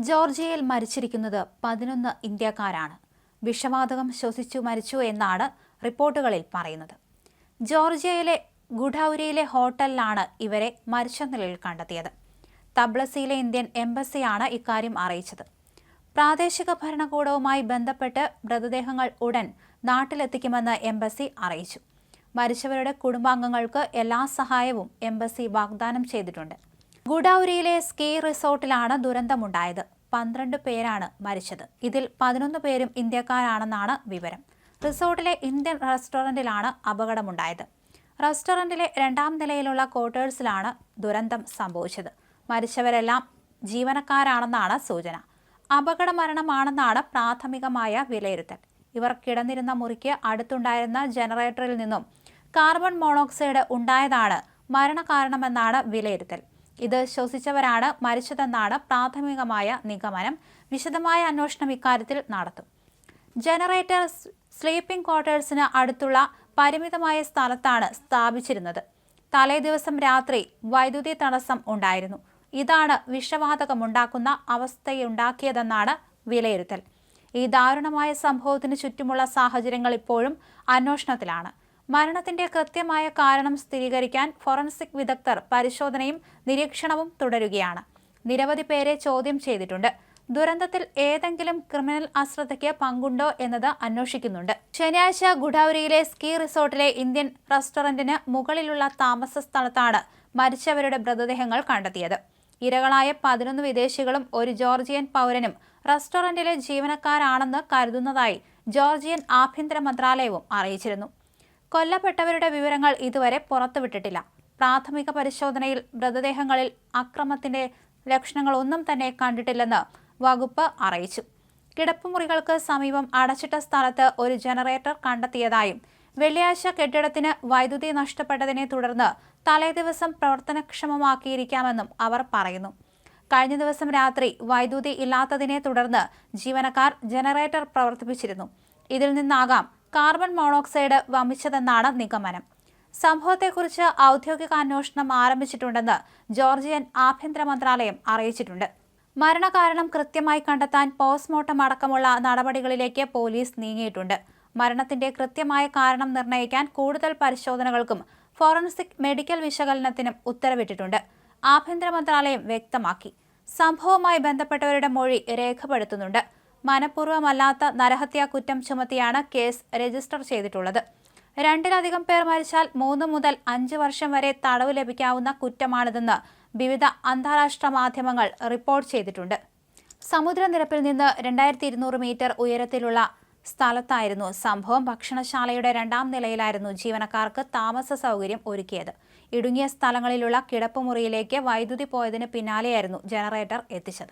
ജോർജിയയിൽ മരിച്ചിരിക്കുന്നത് 11 ഇന്ത്യക്കാരാണ്. വിഷവാതകം ശ്വസിച്ചു മരിച്ചു എന്നാണ് റിപ്പോർട്ടുകളിൽ പറയുന്നത്. ജോർജിയയിലെ ഗുഡൌരിയിലെ ഹോട്ടലിലാണ് ഇവരെ മരിച്ച നിലയിൽ കണ്ടെത്തിയത്. തബ്ലസിയിലെ ഇന്ത്യൻ എംബസിയാണ് ഇക്കാര്യം അറിയിച്ചത്. പ്രാദേശിക ഭരണകൂടവുമായി ബന്ധപ്പെട്ട് മൃതദേഹങ്ങൾ ഉടൻ നാട്ടിലെത്തിക്കുമെന്ന് എംബസി അറിയിച്ചു. മരിച്ചവരുടെ കുടുംബാംഗങ്ങൾക്ക് എല്ലാ സഹായവും എംബസി വാഗ്ദാനം ചെയ്തിട്ടുണ്ട്. ഗുഡൌരിയിലെ സ്കീ റിസോർട്ടിലാണ് ദുരന്തമുണ്ടായത്. 12 പേരാണ് മരിച്ചത്. ഇതിൽ 11 പേരും ഇന്ത്യക്കാരാണെന്നാണ് വിവരം. റിസോർട്ടിലെ ഇന്ത്യൻ റെസ്റ്റോറന്റിലാണ് അപകടമുണ്ടായത്. റെസ്റ്റോറന്റിലെ 2ാം നിലയിലുള്ള ക്വാർട്ടേഴ്സിലാണ് ദുരന്തം സംഭവിച്ചത്. മരിച്ചവരെല്ലാം ജീവനക്കാരാണെന്നാണ് സൂചന. അപകട മരണമാണെന്നാണ് പ്രാഥമികമായ വിലയിരുത്തൽ. ഇവർ കിടന്നിരുന്ന മുറിക്ക് അടുത്തുണ്ടായിരുന്ന ജനറേറ്ററിൽ നിന്നും കാർബൺ മോണോക്സൈഡ് ഉണ്ടായതാണ് മരണകാരണമെന്നാണ് വിലയിരുത്തൽ. ഇത് ശ്വസിച്ചവരാണ് മരിച്ചതെന്നാണ് പ്രാഥമികമായ നിഗമനം. വിശദമായ അന്വേഷണം ഇക്കാര്യത്തിൽ നടത്തും. ജനറേറ്റർ സ്ലീപ്പിംഗ് ക്വാർട്ടേഴ്സിന് അടുത്തുള്ള പരിമിതമായ സ്ഥലത്താണ് സ്ഥാപിച്ചിരുന്നത്. തലേദിവസം രാത്രി വൈദ്യുതി തടസ്സം ഉണ്ടായിരുന്നു. ഇതാണ് വിഷവാതകമുണ്ടാക്കുന്ന അവസ്ഥയുണ്ടാക്കിയതെന്നാണ് വിലയിരുത്തൽ. ഈ ദാരുണമായ സംഭവത്തിന് ചുറ്റുമുള്ള സാഹചര്യങ്ങൾ ഇപ്പോഴും അന്വേഷണത്തിലാണ്. മരണത്തിന്റെ കൃത്യമായ കാരണം സ്ഥിരീകരിക്കാൻ ഫോറൻസിക് വിദഗ്ധർ പരിശോധനയും നിരീക്ഷണവും തുടരുകയാണ്. നിരവധി പേരെ ചോദ്യം ചെയ്തിട്ടുണ്ട്. ദുരന്തത്തിൽ ഏതെങ്കിലും ക്രിമിനൽ അശ്രദ്ധയ്ക്ക് പങ്കുണ്ടോ എന്നത് അന്വേഷിക്കുന്നുണ്ട്. ശനിയാഴ്ച ഗുഡൌരിയിലെ സ്കീ റിസോർട്ടിലെ ഇന്ത്യൻ റെസ്റ്റോറന്റിന് മുകളിലുള്ള താമസ സ്ഥലത്താണ് മരിച്ചവരുടെ മൃതദേഹങ്ങൾ കണ്ടെത്തിയത്. ഇരകളായ 11 വിദേശികളും ഒരു ജോർജിയൻ പൗരനും റെസ്റ്റോറന്റിലെ ജീവനക്കാരാണെന്ന് കരുതുന്നതായി ജോർജിയൻ ആഭ്യന്തര മന്ത്രാലയവും അറിയിച്ചിരുന്നു. കൊല്ലപ്പെട്ടവരുടെ വിവരങ്ങൾ ഇതുവരെ പുറത്തുവിട്ടിട്ടില്ല. പ്രാഥമിക പരിശോധനയിൽ മൃതദേഹങ്ങളിൽ അക്രമത്തിന്റെ ലക്ഷണങ്ങളൊന്നും തന്നെ കണ്ടിട്ടില്ലെന്ന് വകുപ്പ് അറിയിച്ചു. കിടപ്പുമുറികൾക്ക് സമീപം അടച്ചിട്ട സ്ഥലത്ത് ഒരു ജനറേറ്റർ കണ്ടെത്തിയതായും വെള്ളിയാഴ്ച കെട്ടിടത്തിന് വൈദ്യുതി നഷ്ടപ്പെട്ടതിനെ തുടർന്ന് തലേദിവസം പ്രവർത്തനക്ഷമമാക്കിയിരിക്കാമെന്നും അവർ പറയുന്നു. കഴിഞ്ഞ ദിവസം രാത്രി വൈദ്യുതി ഇല്ലാത്തതിനെ തുടർന്ന് ജീവനക്കാർ ജനറേറ്റർ പ്രവർത്തിപ്പിച്ചിരുന്നു. ഇതിൽ നിന്നാകാം കാർബൺ മോണോക്സൈഡ് വമിച്ചതെന്നാണ് നിഗമനം. സംഭവത്തെക്കുറിച്ച് ഔദ്യോഗിക അന്വേഷണം ആരംഭിച്ചിട്ടുണ്ടെന്ന് ജോർജിയൻ ആഭ്യന്തര മന്ത്രാലയം അറിയിച്ചിട്ടുണ്ട്. മരണകാരണം കൃത്യമായി കണ്ടെത്താൻ പോസ്റ്റ്മോർട്ടം അടക്കമുള്ള നടപടികളിലേക്ക് പോലീസ് നീങ്ങിയിട്ടുണ്ട്. മരണത്തിന്റെ കൃത്യമായ കാരണം നിർണ്ണയിക്കാൻ കൂടുതൽ പരിശോധനകൾക്കും ഫോറൻസിക് മെഡിക്കൽ വിശകലനത്തിനും ഉത്തരവിട്ടിട്ടുണ്ട്. ആഭ്യന്തര മന്ത്രാലയം വ്യക്തമാക്കി. സംഭവവുമായി ബന്ധപ്പെട്ടവരുടെ മൊഴി രേഖപ്പെടുത്തുന്നുണ്ട്. മനഃപൂർവ്വമല്ലാത്ത നരഹത്യാ കുറ്റം ചുമത്തിയാണ് കേസ് രജിസ്റ്റർ ചെയ്തിട്ടുള്ളത്. 2-ലധികം പേർ മരിച്ചാൽ 3 മുതൽ 5 വർഷം വരെ തടവ് ലഭിക്കാവുന്ന കുറ്റമാണിതെന്ന് വിവിധ അന്താരാഷ്ട്ര മാധ്യമങ്ങൾ റിപ്പോർട്ട് ചെയ്തിട്ടുണ്ട്. സമുദ്രനിരപ്പിൽ നിന്ന് 2200 മീറ്റർ ഉയരത്തിലുള്ള സ്ഥലത്തായിരുന്നു സംഭവം. ഭക്ഷണശാലയുടെ 2ാം നിലയിലായിരുന്നു ജീവനക്കാർക്ക് താമസ സൗകര്യം ഒരുക്കിയത്. ഇടുങ്ങിയ സ്ഥലങ്ങളിലുള്ള കിടപ്പുമുറിയിലേക്ക് വൈദ്യുതി പോയതിന് പിന്നാലെയായിരുന്നു ജനറേറ്റർ എത്തിച്ചത്.